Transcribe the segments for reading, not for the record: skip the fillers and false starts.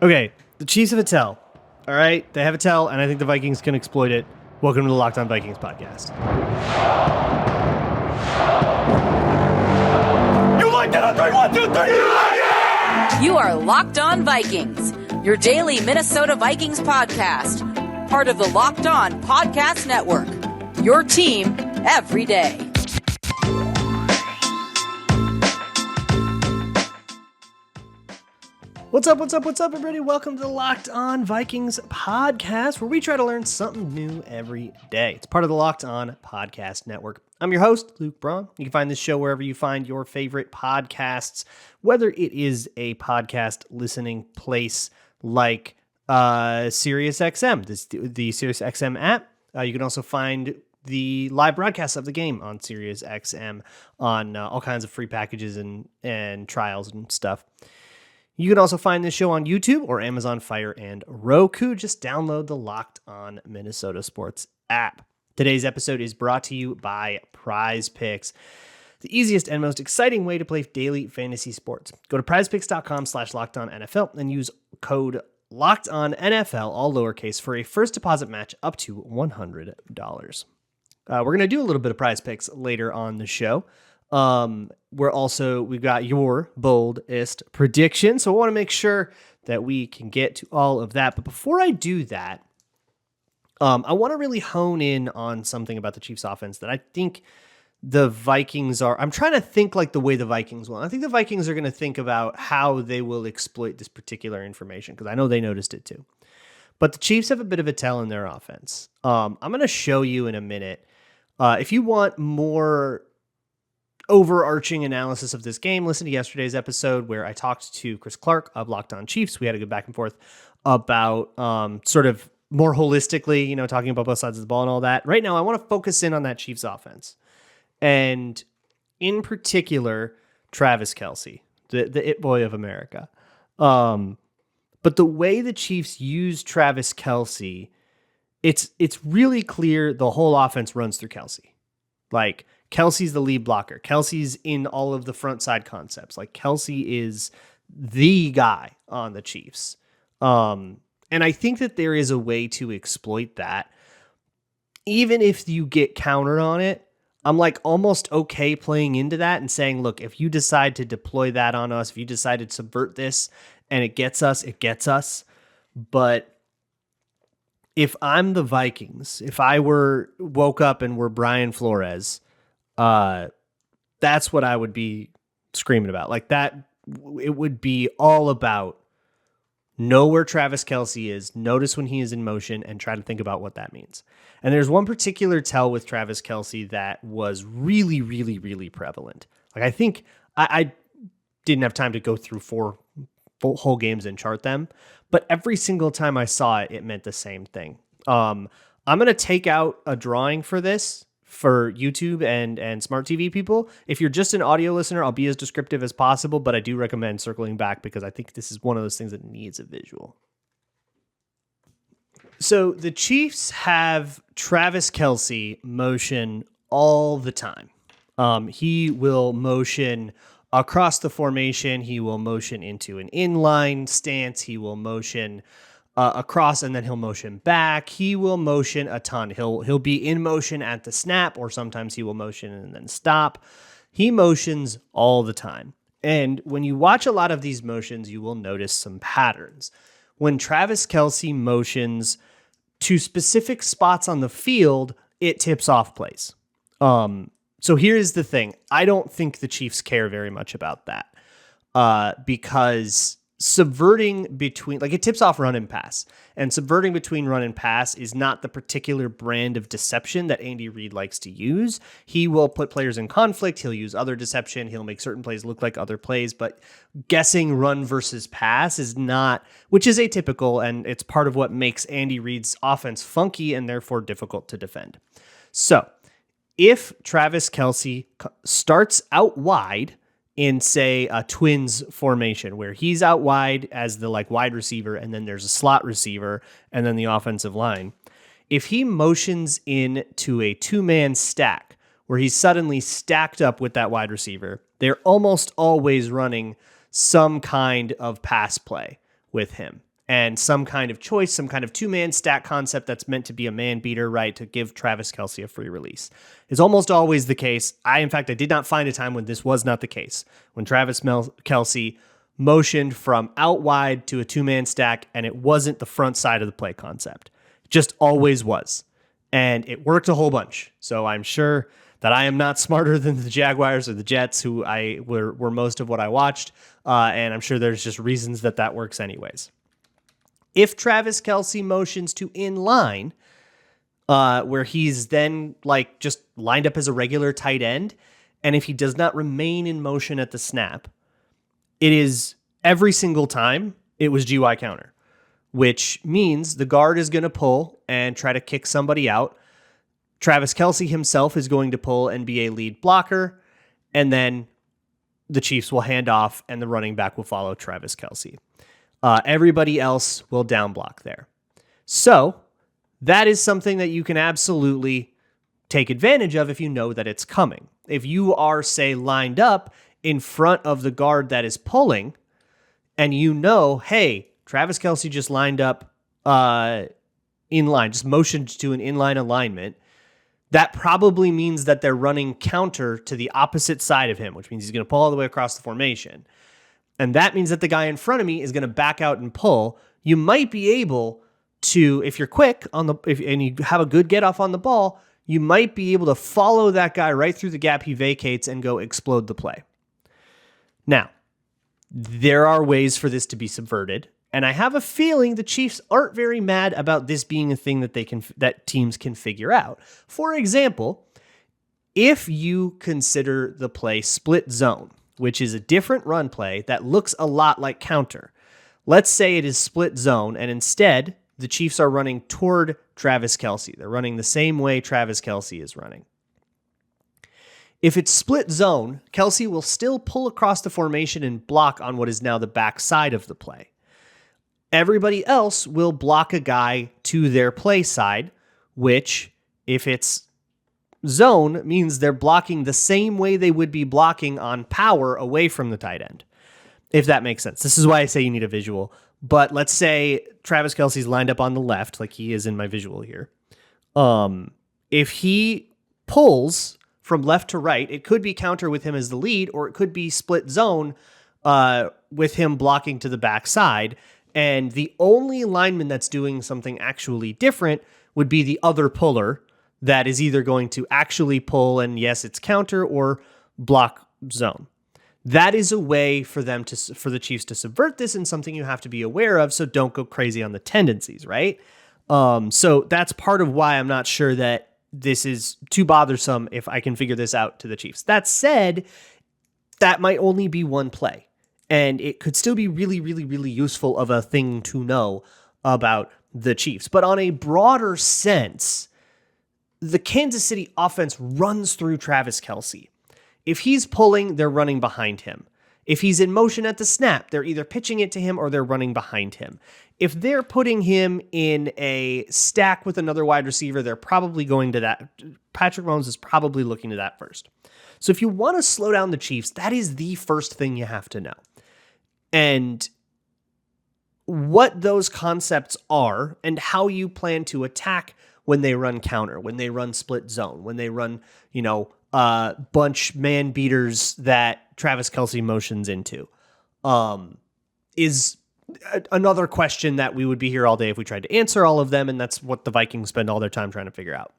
Okay, the Chiefs have a tell. All right, they have a tell, and I think the Vikings can exploit it. Welcome to the Locked On Vikings podcast. You like that? 3, 1, 2, 3. You are Locked On Vikings, your daily Minnesota Vikings podcast, part of the Locked On Podcast Network. Your team every day. What's up, everybody? Welcome to the Locked On Vikings podcast, where we try to learn something new every day. It's part of the Locked On Podcast Network. I'm your host, Luke Braun. You can find this show wherever you find your favorite podcasts, whether it is a podcast listening place like SiriusXM, the SiriusXM app. You can also find the live broadcasts of the game on SiriusXM on all kinds of free packages and trials and stuff. You can also find this show on YouTube or Amazon Fire and Roku. Just download the Locked On Minnesota Sports app. Today's episode is brought to you by PrizePicks, the easiest and most exciting way to play daily fantasy sports. Go to prizepicks.com/LockedOnNFL and use code LockedOnNFL, all lowercase, for a first deposit match up to $100. We're going to do a little bit of PrizePicks later on the show. We've got your boldest prediction. So I want to make sure that we can get to all of that. But before I do that, I want to really hone in on something about the Chiefs offense that I think the Vikings are. I'm trying to think like the way the Vikings will. I think the Vikings are going to think about how they will exploit this particular information, because I know they noticed it too. But the Chiefs have a bit of a tell in their offense. I'm going to show you in a minute. If you want more overarching analysis of this game, listen to yesterday's episode where I talked to Chris Clark of Locked On Chiefs. We had a good back and forth about sort of more holistically, talking about both sides of the ball and all that. Right now, I want to focus in on that Chiefs offense, and in particular, Travis Kelce, the it boy of America. But the way the Chiefs use Travis Kelce, it's really clear the whole offense runs through Kelce. Like, Kelce's the lead blocker. Kelce's in all of the front side concepts. Like, Kelce is the guy on the Chiefs. And I think that there is a way to exploit that. Even if you get countered on it, I'm like almost okay playing into that and saying, look, if you decide to deploy that on us, if you decide to subvert this and it gets us, it gets us. But if I'm the Vikings, if I woke up and were Brian Flores, that's what I would be screaming about. Like that, it would be all about know where Travis Kelce is, notice when he is in motion, and try to think about what that means. And there's one particular tell with Travis Kelce that was really, really, really prevalent. Like, I think I didn't have time to go through 4 whole games and chart them, but every single time I saw it, it meant the same thing. I'm going to take out a drawing for this for YouTube and smart TV people. If you're just an audio listener, I'll be as descriptive as possible, but I do recommend circling back because I think this is one of those things that needs a visual. So the Chiefs have Travis Kelce motion all the time. He will motion across the formation. He will motion into an inline stance. He will motion across, and then he'll motion back. He will motion a ton. He'll be in motion at the snap, or sometimes he will motion and then stop. He motions all the time. And when you watch a lot of these motions, you will notice some patterns. When Travis Kelce motions to specific spots on the field, it tips off plays. So here's the thing. I don't think the Chiefs care very much about that because subverting between, like, it tips off run and pass, and subverting between run and pass is not the particular brand of deception that Andy Reid likes to use. He will put players in conflict. He'll use other deception. He'll make certain plays look like other plays, but guessing run versus pass is not, which is atypical, and it's part of what makes Andy Reid's offense funky and therefore difficult to defend. So if Travis Kelce starts out wide in, say, a Twins formation where he's out wide as the wide receiver, and then there's a slot receiver and then the offensive line, if he motions into a 2-man stack where he's suddenly stacked up with that wide receiver, they're almost always running some kind of pass play with him. and some kind of choice, some kind of two-man stack concept that's meant to be a man beater, right, to give Travis Kelce a free release. It's almost always the case. In fact, I did not find a time when this was not the case. When Travis Kelce motioned from out wide to a two-man stack, and it wasn't the front side of the play concept. It just always was. And it worked a whole bunch. So I'm sure that I am not smarter than the Jaguars or the Jets, who were most of what I watched. And I'm sure there's just reasons that works anyways. If Travis Kelce motions to inline, where he's then like just lined up as a regular tight end, and if he does not remain in motion at the snap, it is every single time it was GY counter, which means the guard is going to pull and try to kick somebody out. Travis Kelce himself is going to pull and be a lead blocker, and then the Chiefs will hand off and the running back will follow Travis Kelce. Everybody else will down block there. So that is something that you can absolutely take advantage of if you know that it's coming. If you are, say, lined up in front of the guard that is pulling, and you know, hey, Travis Kelce just lined up in line, just motioned to an inline alignment, that probably means that they're running counter to the opposite side of him, which means he's going to pull all the way across the formation. And that means that the guy in front of me is going to back out and pull. You might be able to, if you're quick and you have a good get off on the ball, you might be able to follow that guy right through the gap he vacates and go explode the play. Now, there are ways for this to be subverted, and I have a feeling the Chiefs aren't very mad about this being a thing that teams can figure out. For example, if you consider the play split zone, which is a different run play that looks a lot like counter. Let's say it is split zone, and instead, the Chiefs are running toward Travis Kelce. They're running the same way Travis Kelce is running. If it's split zone, Kelce will still pull across the formation and block on what is now the back side of the play. Everybody else will block a guy to their play side, which, if it's zone, means they're blocking the same way they would be blocking on power away from the tight end, if that makes sense. This is why I say you need a visual. But let's say Travis Kelce's lined up on the left, like he is in my visual here. If he pulls from left to right, it could be counter with him as the lead, or it could be split zone with him blocking to the backside. And the only lineman that's doing something actually different would be the other puller that is either going to actually pull and yes, it's counter, or block zone. That is a way for the Chiefs to subvert this, and something you have to be aware of, so don't go crazy on the tendencies, right? So that's part of why I'm not sure that this is too bothersome if I can figure this out to the Chiefs. That said, that might only be one play, and it could still be really, really, really useful of a thing to know about the Chiefs. But on a broader sense, the Kansas City offense runs through Travis Kelce. If he's pulling, they're running behind him. If he's in motion at the snap, they're either pitching it to him or they're running behind him. If they're putting him in a stack with another wide receiver, they're probably going to that. Patrick Mahomes is probably looking to that first. So if you want to slow down the Chiefs, that is the first thing you have to know. And what those concepts are and how you plan to attack when they run counter, when they run split zone, when they run, bunch man beaters that Travis Kelce motions into, is another question that we would be here all day if we tried to answer all of them. And that's what the Vikings spend all their time trying to figure out.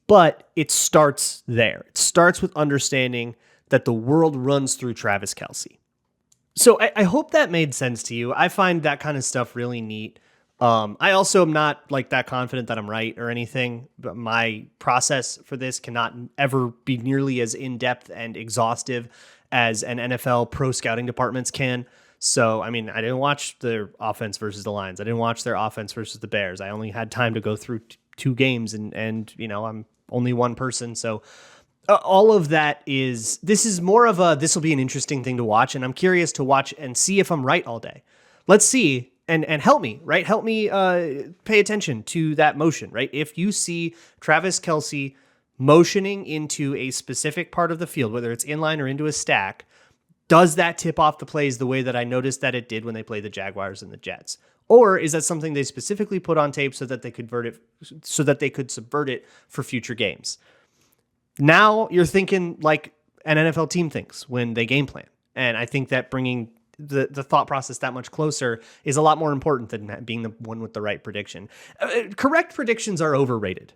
But it starts there. It starts with understanding that the world runs through Travis Kelce. So I hope that made sense to you. I find that kind of stuff really neat. I also am not like that confident that I'm right or anything, but my process for this cannot ever be nearly as in-depth and exhaustive as an NFL pro scouting departments can. So, I mean, I didn't watch their offense versus the Lions. I didn't watch their offense versus the Bears. I only had time to go through two games and I'm only one person. So all of that this is more of this will be an interesting thing to watch. And I'm curious to watch and see if I'm right all day. Let's see. And help me, right? Help me pay attention to that motion, right? If you see Travis Kelce motioning into a specific part of the field, whether it's inline or into a stack, does that tip off the plays the way that I noticed that it did when they played the Jaguars and the Jets? Or is that something they specifically put on tape so that they could subvert it for future games? Now you're thinking like an NFL team thinks when they game plan. And I think that bringing the thought process that much closer is a lot more important than being the one with the right prediction. Correct predictions are overrated.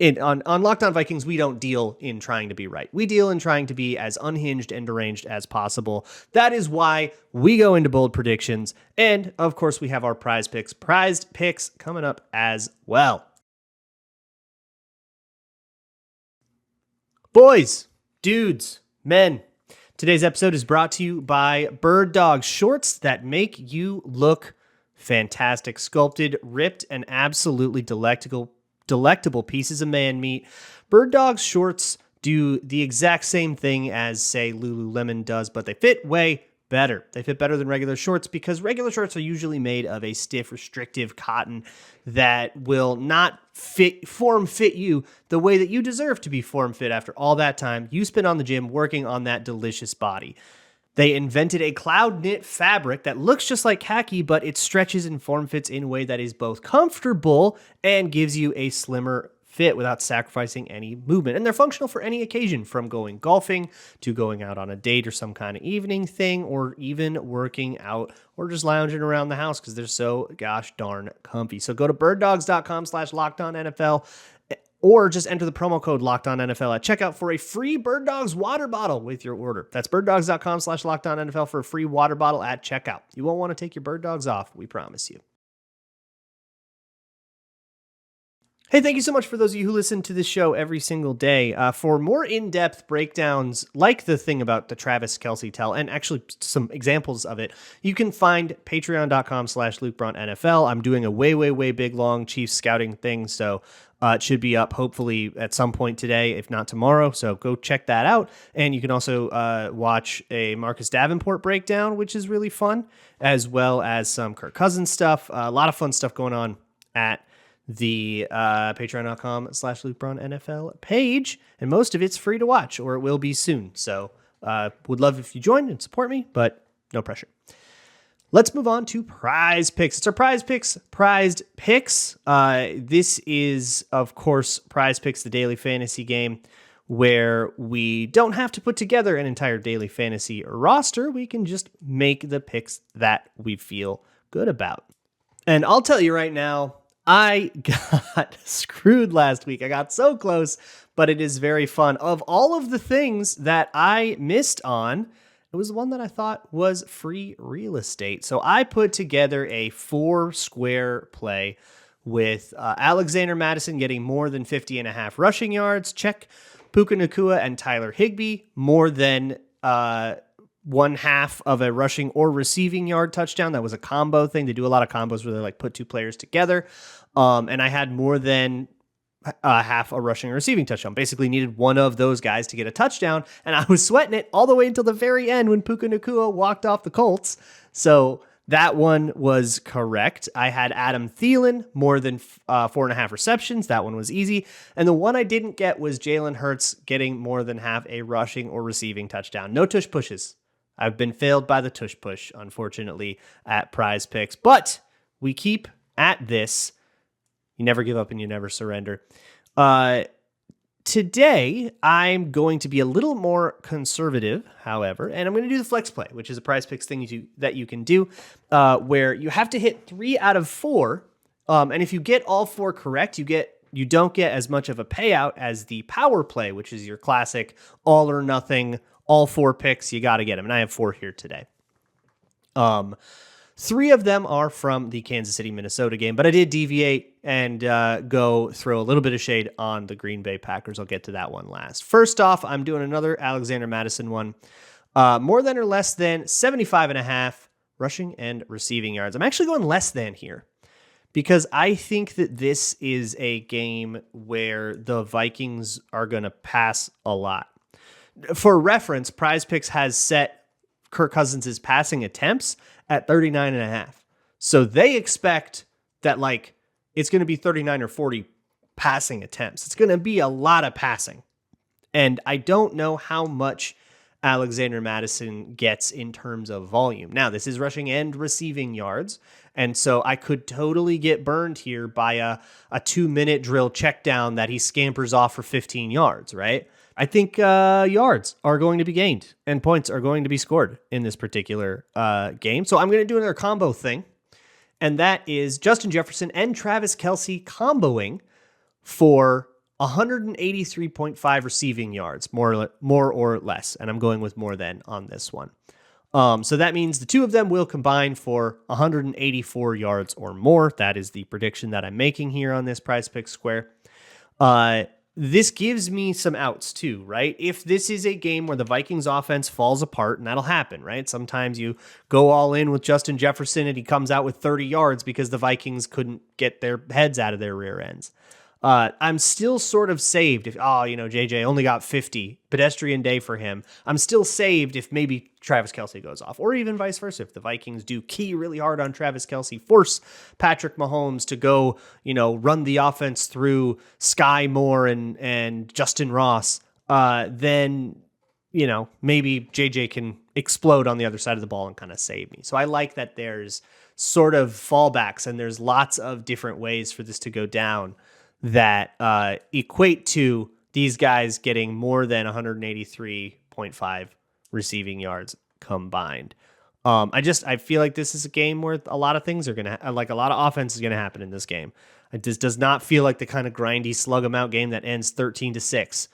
On Locked On Vikings, we don't deal in trying to be right. We deal in trying to be as unhinged and deranged as possible. That is why we go into bold predictions. And, of course, we have our prized picks coming up as well. Boys, dudes, men, today's episode is brought to you by Bird Dogs, shorts that make you look fantastic. Sculpted, ripped, and absolutely delectable pieces of man meat. Bird Dogs shorts do the exact same thing as, say, Lululemon does, but they fit way better. They fit better than regular shorts because regular shorts are usually made of a stiff, restrictive cotton that will not form fit you the way that you deserve to be form fit after all that time you spent on the gym working on that delicious body. They invented a cloud knit fabric that looks just like khaki, but it stretches and form fits in a way that is both comfortable and gives you a slimmer fit without sacrificing any movement. And they're functional for any occasion, from going golfing to going out on a date or some kind of evening thing, or even working out or just lounging around the house because they're so gosh darn comfy. So go to birddogs.com/LockedOnNFL or just enter the promo code LockedOnNFL at checkout for a free Bird Dogs water bottle with your order. That's birddogs.com/LockedOnNFL for a free water bottle at checkout. You won't want to take your Bird Dogs off, we promise you. Hey, thank you so much for those of you who listen to this show every single day. For more in-depth breakdowns, like the thing about the Travis Kelce tell, and actually some examples of it, you can find patreon.com/LukeBraunNFL. I'm doing a way big, long Chiefs scouting thing, so it should be up hopefully at some point today, if not tomorrow. So go check that out. And you can also watch a Marcus Davenport breakdown, which is really fun, as well as some Kirk Cousins stuff. A lot of fun stuff going on at the patreon.com/LukeBraunNFL page, and most of it's free to watch, or it will be soon. So would love if you join and support me, but no pressure. Let's move on to Prize Picks. It's our PrizePicks Prized Picks. This is, of course, Prize Picks, the daily fantasy game, where we don't have to put together an entire daily fantasy roster. We can just make the picks that we feel good about. And I'll tell you right now, I got screwed last week. I got so close, but it is very fun. Of all of the things that I missed on, it was the one that I thought was free real estate. So I put together a 4-square play with Alexander Mattison getting more than 50.5 rushing yards. Check. Puka Nacua and Tyler Higbee more than 1/2 of a rushing or receiving yard touchdown. That was a combo thing. They do a lot of combos where they like put two players together. And I had more than half a rushing or receiving touchdown. Basically needed one of those guys to get a touchdown. And I was sweating it all the way until the very end when Puka Nacua walked off the Colts. So that one was correct. I had Adam Thielen more than 4.5 receptions. That one was easy. And the one I didn't get was Jalen Hurts getting more than half a rushing or receiving touchdown. No tush pushes. I've been failed by the tush push, unfortunately, at Prize Picks. But we keep at this. You never give up and you never surrender. Today, I'm going to be a little more conservative, however, and I'm going to do the flex play, which is a Prize Picks thing that you can do, where you have to hit 3 out of 4. And if you get all 4 correct, you don't get as much of a payout as the power play, which is your classic all or nothing, all 4 picks, you got to get them. And I have 4 here today. 3 of them are from the Kansas City, Minnesota game, but I did deviate and go throw a little bit of shade on the Green Bay Packers. I'll get to that one last. First off, I'm doing another Alexander Mattison one. More than or less than 75.5 rushing and receiving yards. I'm actually going less than here because I think that this is a game where the Vikings are going to pass a lot. For reference, PrizePicks has set Kirk Cousins' passing attempts at 39.5. So they expect that it's going to be 39 or 40 passing attempts. It's going to be a lot of passing. And I don't know how much Alexander Mattison gets in terms of volume. Now, this is rushing and receiving yards, and so I could totally get burned here by a 2-minute drill check down that he scampers off for 15 yards, right? I think yards are going to be gained and points are going to be scored in this particular game. So I'm going to do another combo thing, and that is Justin Jefferson and Travis Kelce comboing for 183.5 receiving yards, more or less. And I'm going with more than on this one. So that means the two of them will combine for 184 yards or more. That is the prediction that I'm making here on this PrizePicks Square. This gives me some outs too, right? If this is a game where the Vikings offense falls apart, and that'll happen, right? Sometimes you go all in with Justin Jefferson and he comes out with 30 yards because the Vikings couldn't get their heads out of their rear ends. I'm still sort of saved if, JJ only got 50, pedestrian day for him. I'm still saved if maybe Travis Kelce goes off, or even vice versa. If the Vikings do key really hard on Travis Kelce, force Patrick Mahomes to go, run the offense through Sky Moore and Justin Ross, then, maybe JJ can explode on the other side of the ball and kind of save me. So I like that there's sort of fallbacks and there's lots of different ways for this to go down that equate to these guys getting more than 183.5 receiving yards combined. I feel like this is a game where a lot of things are going to, a lot of offense is going to happen in this game. It just does not feel like the kind of grindy slug 'em out game that ends 13-6.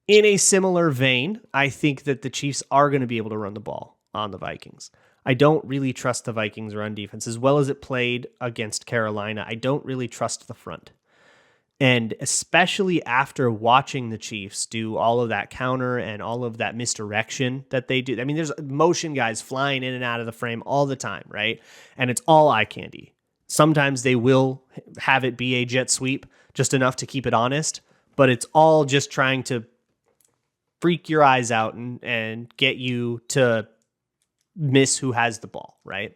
In a similar vein, I think that the Chiefs are going to be able to run the ball on the Vikings. I don't really trust the Vikings run defense as well as it played against Carolina. I don't really trust the front. And especially after watching the Chiefs do all of that counter and all of that misdirection that they do. I mean, there's motion guys flying in and out of the frame all the time, right? And it's all eye candy. Sometimes they will have it be a jet sweep, just enough to keep it honest, but it's all just trying to freak your eyes out and get you to miss who has the ball, right?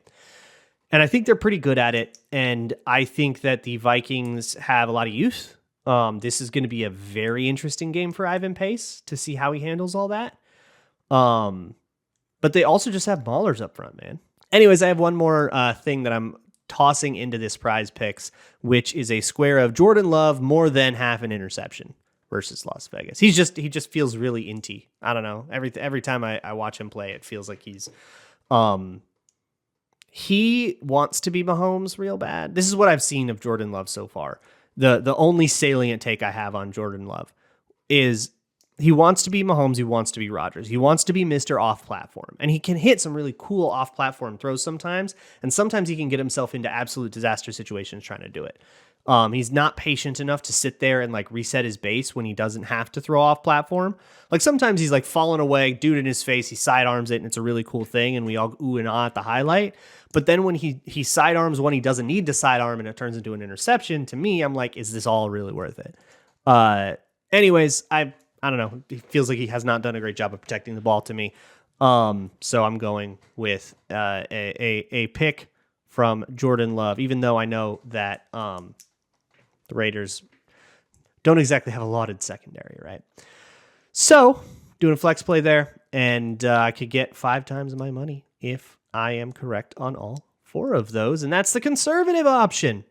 And I think they're pretty good at it. And I think that the Vikings have a lot of youth. This is going to be a very interesting game for Ivan Pace to see how he handles all that. But they also just have maulers up front, man. Anyways, I have one more thing that I'm tossing into this prize picks, which is a square of Jordan Love more than half an interception versus Las Vegas. He just feels really inty. I don't know. Every time I watch him play, it feels like he wants to be Mahomes real bad. This is what I've seen of Jordan Love so far. The only salient take I have on Jordan Love is he wants to be Mahomes. He wants to be Rodgers. He wants to be Mr. Off-Platform. And he can hit some really cool off-platform throws sometimes. And sometimes he can get himself into absolute disaster situations trying to do it. He's not patient enough to sit there and reset his base when he doesn't have to throw off platform. Sometimes he's falling away, dude in his face, he sidearms it and it's a really cool thing and we all ooh and ah at the highlight. But then when he sidearms when he doesn't need to sidearm and it turns into an interception, to me, I'm like, is this all really worth it? Anyways, I don't know. It feels like he has not done a great job of protecting the ball to me. So I'm going with a pick from Jordan Love, even though I know that the Raiders don't exactly have a lauded secondary, right? So, doing a flex play there, and I could get 5 times my money if I am correct on all 4 of those, and that's the conservative option.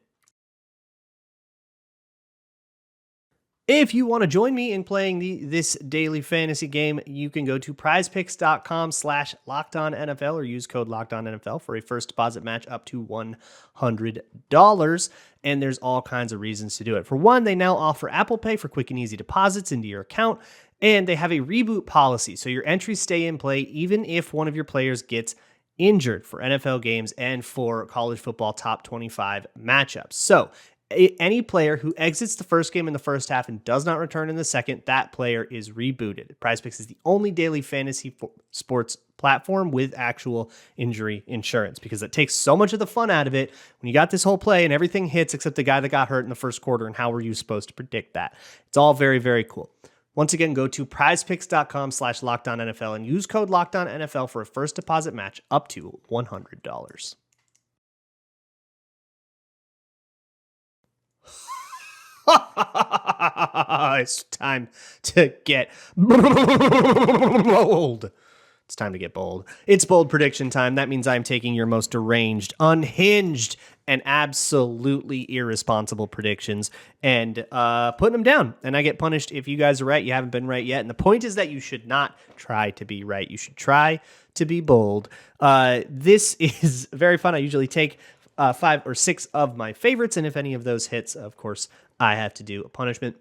If you want to join me in playing this daily fantasy game, you can go to prizepicks.com/LockedOnNFL or use code LockedOnNFL for a first deposit match up to $100. And there's all kinds of reasons to do it. For one, they now offer Apple Pay for quick and easy deposits into your account, and they have a reboot policy, so your entries stay in play even if one of your players gets injured for NFL games and for college football top 25 matchups. So any player who exits the first game in the first half and does not return in the second, that player is rebooted. PrizePicks is the only daily fantasy sports platform with actual injury insurance because it takes so much of the fun out of it when you got this whole play and everything hits except the guy that got hurt in the first quarter, and how were you supposed to predict that? It's all very, very cool. Once again, go to prizepicks.com/LockedOnNFL and use code LockedOnNFL for a first deposit match up to $100. It's time to get bold. It's time to get bold. It's bold prediction time. That means I'm taking your most deranged, unhinged, and absolutely irresponsible predictions and putting them down. And I get punished if you guys are right. You haven't been right yet. And the point is that you should not try to be right. You should try to be bold. This is very fun. I usually take 5 or 6 of my favorites. And if any of those hits, of course, I have to do a punishment.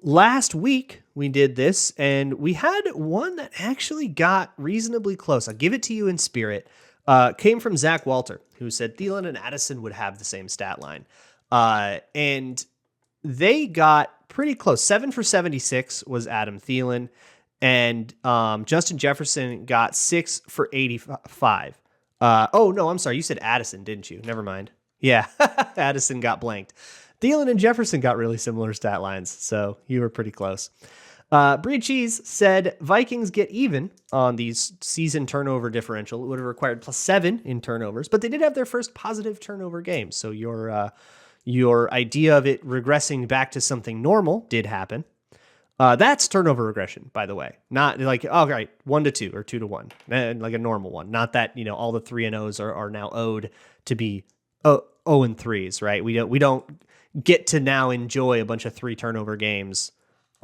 Last week we did this and we had one that actually got reasonably close. I'll give it to you in spirit. Came from Zach Walter, who said Thielen and Addison would have the same stat line. And they got pretty close. 7 for 76 was Adam Thielen. And Justin Jefferson got 6 for 85. Oh, no, I'm sorry. You said Addison, didn't you? Never mind. Yeah, Addison got blanked. Thielen and Jefferson got really similar stat lines, so you were pretty close. Brie Cheese said Vikings get even on the season turnover differential. It would have required +7 in turnovers, but they did have their first positive turnover game. So your idea of it regressing back to something normal did happen. That's turnover regression, by the way. Not like, oh, right, 1-2 or 2-1, and like a normal one. Not that, all the 3-0s are now owed to be 0-3s, right? We don't get to now enjoy a bunch of 3 turnover games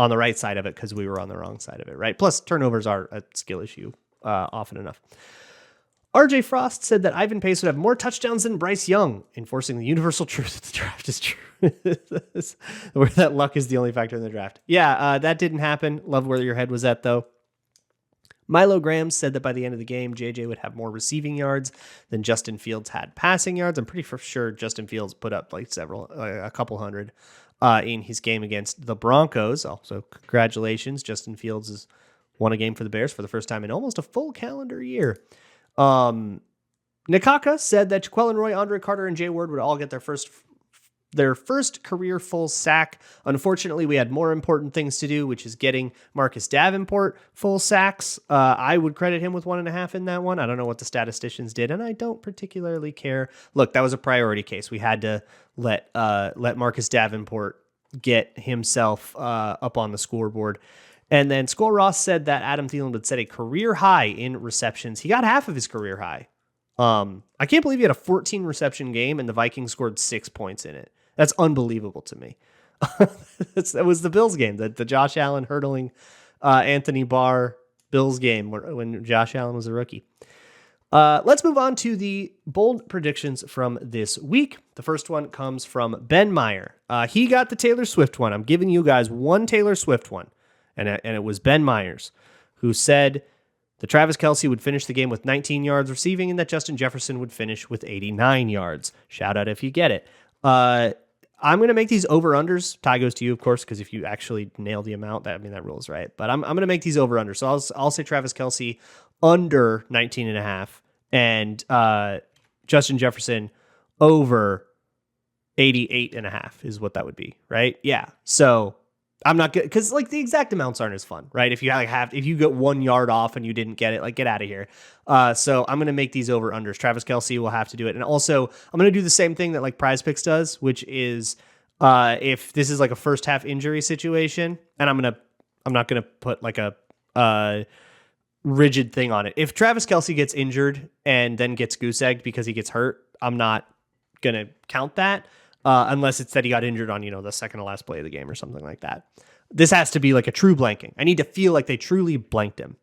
on the right side of it because we were on the wrong side of it, right? Plus, turnovers are a skill issue often enough. RJ Frost said that Ivan Pace would have more touchdowns than Bryce Young, enforcing the universal truth that the draft is true. Where that luck is the only factor in the draft. Yeah, that didn't happen. Love where your head was at, though. Milo Graham said that by the end of the game, JJ would have more receiving yards than Justin Fields had passing yards. I'm pretty sure Justin Fields put up like a couple hundred in his game against the Broncos. Also, congratulations. Justin Fields has won a game for the Bears for the first time in almost a full calendar year. Nikaka said that Jaquelin Roy, Andre Carter, and Jay Ward would all get their first career full sack. Unfortunately, we had more important things to do, which is getting Marcus Davenport full sacks. I would credit him with 1.5 in that one. I don't know what the statisticians did, and I don't particularly care. Look, that was a priority case. We had to let Marcus Davenport get himself up on the scoreboard. And then Skull Ross said that Adam Thielen would set a career high in receptions. He got half of his career high. I can't believe he had a 14 reception game and the Vikings scored 6 points in it. That's unbelievable to me. That was the Bills game, the Josh Allen hurdling Anthony Barr Bills game when Josh Allen was a rookie. Let's move on to the bold predictions from this week. The first one comes from Ben Meyer. He got the Taylor Swift one. I'm giving you guys one Taylor Swift one, and it was Ben Myers, who said that Travis Kelce would finish the game with 19 yards receiving and that Justin Jefferson would finish with 89 yards. Shout out if you get it. I'm going to make these over-unders. Tie goes to you, of course, because if you actually nail the amount, that rule's right. But I'm going to make these over-unders. So I'll say Travis Kelce under 19.5 and Justin Jefferson over 88.5 is what that would be, right? Yeah. So I'm not good because like the exact amounts aren't as fun, right? If you if you get 1 yard off and you didn't get it, like get out of here. So I'm going to make these over unders. Travis Kelce will have to do it. And also I'm going to do the same thing that like PrizePicks does, which is if this is like a first half injury situation, and I'm not going to put like a rigid thing on it. If Travis Kelce gets injured and then gets goose egged because he gets hurt, I'm not going to count that. Unless it's that he got injured on, the second to last play of the game or something like that. This has to be like a true blanking. I need to feel like they truly blanked him.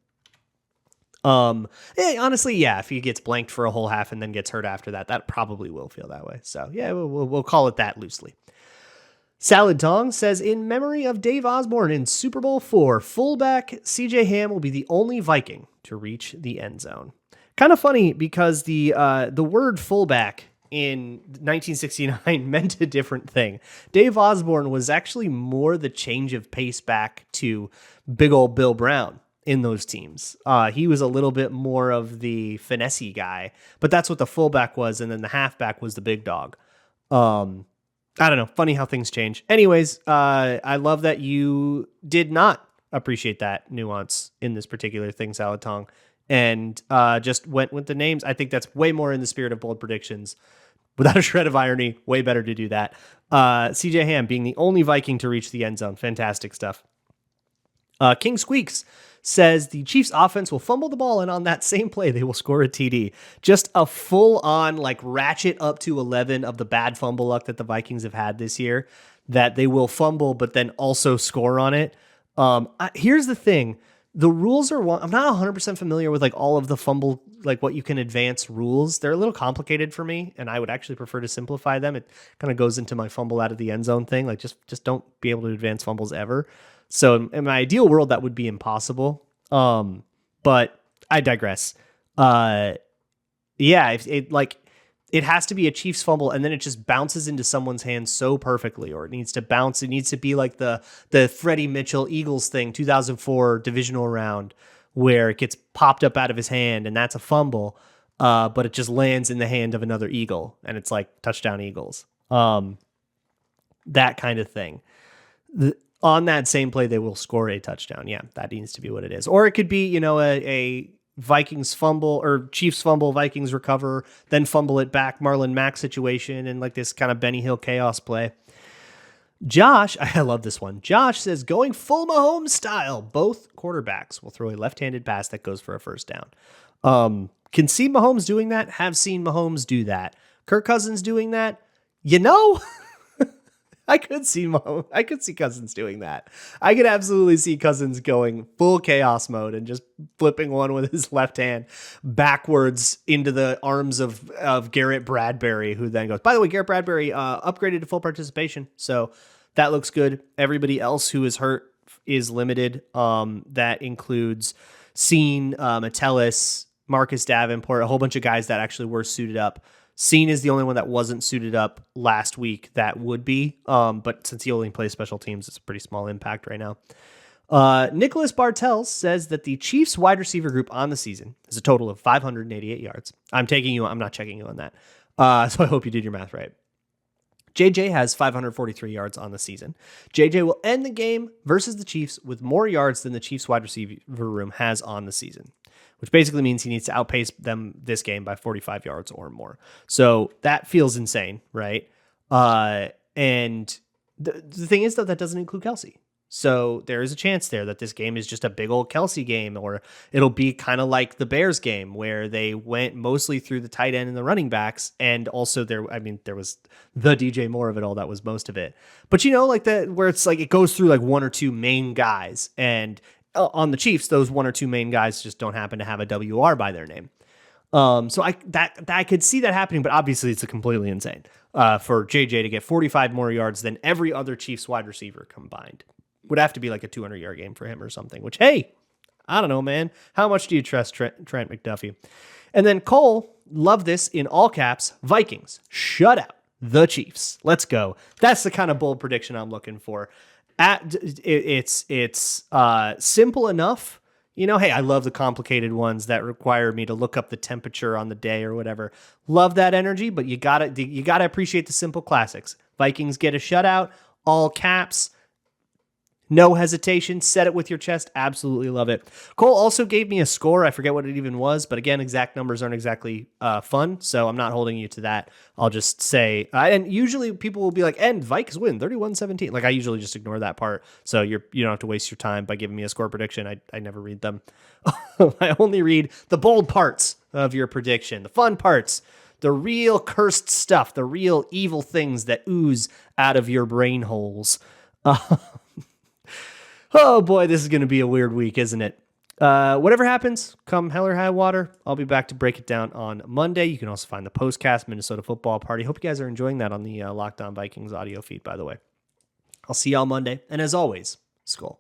Honestly, yeah, if he gets blanked for a whole half and then gets hurt after that, that probably will feel that way. So yeah, we'll call it that loosely. Salad Tong says, in memory of Dave Osborne in Super Bowl IV, fullback CJ Ham will be the only Viking to reach the end zone. Kind of funny because the word fullback in 1969 meant a different thing. Dave Osborne was actually more the change of pace back to big old Bill Brown in those teams. He was a little bit more of the finessey guy, but that's what the fullback was, and then the halfback was the big dog. I don't know. Funny how things change. Anyways, I love that you did not appreciate that nuance in this particular thing, Salad Tong, and just went with the names. I think that's way more in the spirit of bold predictions. without a shred of irony, way better to do that. CJ Ham being the only Viking to reach the end zone. Fantastic stuff. King Squeaks says the Chiefs offense will fumble the ball, and on that same play, they will score a TD. Just a full-on, like, ratchet up to 11 of the bad fumble luck that the Vikings have had this year, that they will fumble, but then also score on it. Here's the thing. The rules are I'm not 100% familiar with like all of the fumble, like what you can advance rules. They're a little complicated for me, and I would actually prefer to simplify them. It kind of goes into my fumble out of the end zone thing. Like just don't be able to advance fumbles ever. So in my ideal world, that would be impossible. But I digress. It has to be a Chiefs fumble, and then it just bounces into someone's hands so perfectly, or it needs to bounce. It needs to be like the Freddie Mitchell Eagles thing, 2004 divisional round, where it gets popped up out of his hand, and that's a fumble, but it just lands in the hand of another Eagle, and it's like touchdown Eagles. That kind of thing. On that same play, they will score a touchdown. Yeah, that needs to be what it is. Or it could be, a Vikings fumble or Chiefs fumble, Vikings recover, then fumble it back, Marlon Mack situation, and like this kind of Benny Hill chaos play. Josh, I love this one. Josh says, going full Mahomes style, both quarterbacks will throw a left-handed pass that goes for a first down. Can see Mahomes doing that, have seen Mahomes do that. Kirk Cousins doing that, I could see Cousins doing that. I could absolutely see Cousins going full chaos mode and just flipping one with his left hand backwards into the arms of Garrett Bradbury, who then goes, by the way, Garrett Bradbury upgraded to full participation. So that looks good. Everybody else who is hurt is limited. That includes Seen, Metellus, Marcus Davenport, a whole bunch of guys that actually were suited up. Seen is the only one that wasn't suited up last week that would be. But since he only plays special teams, it's a pretty small impact right now. Nicholas Bartels says that the Chiefs wide receiver group on the season is a total of 588 yards. I'm not checking you on that. So I hope you did your math right. JJ has 543 yards on the season. JJ will end the game versus the Chiefs with more yards than the Chiefs wide receiver room has on the season, which basically means he needs to outpace them this game by 45 yards or more. So that feels insane, right? And the thing is, though, that doesn't include Kelce. So there is a chance there that this game is just a big old Kelce game, or it'll be kind of like the Bears game where they went mostly through the tight end and the running backs. And also there was the DJ Moore of it all. That was most of it. But like that, where it's like, it goes through like one or two main guys, and on the Chiefs, those one or two main guys just don't happen to have a WR by their name. So I could see that happening, but obviously it's completely insane for JJ to get 45 more yards than every other Chiefs wide receiver combined. Would have to be like a 200-yard game for him or something, which, hey, I don't know, man. How much do you trust Trent McDuffie? And then Cole, love this in all caps, Vikings, shut out the Chiefs. Let's go. That's the kind of bold prediction I'm looking for. It's simple enough. Hey, I love the complicated ones that require me to look up the temperature on the day or whatever. Love that energy, but you gotta appreciate the simple classics. Vikings get a shutout, all caps. No hesitation. Set it with your chest. Absolutely love it. Cole also gave me a score. I forget what it even was, but again, exact numbers aren't exactly fun, so I'm not holding you to that. I'll just say, and usually people will be like, and Vikes win 31-17. Like, I usually just ignore that part, so you don't have to waste your time by giving me a score prediction. I never read them. I only read the bold parts of your prediction, the fun parts, the real cursed stuff, the real evil things that ooze out of your brain holes. Oh boy, this is going to be a weird week, isn't it? Whatever happens, come hell or high water, I'll be back to break it down on Monday. You can also find the postcast, Minnesota Football Party. Hope you guys are enjoying that on the Locked On Vikings audio feed, by the way. I'll see y'all Monday. And as always, Skull.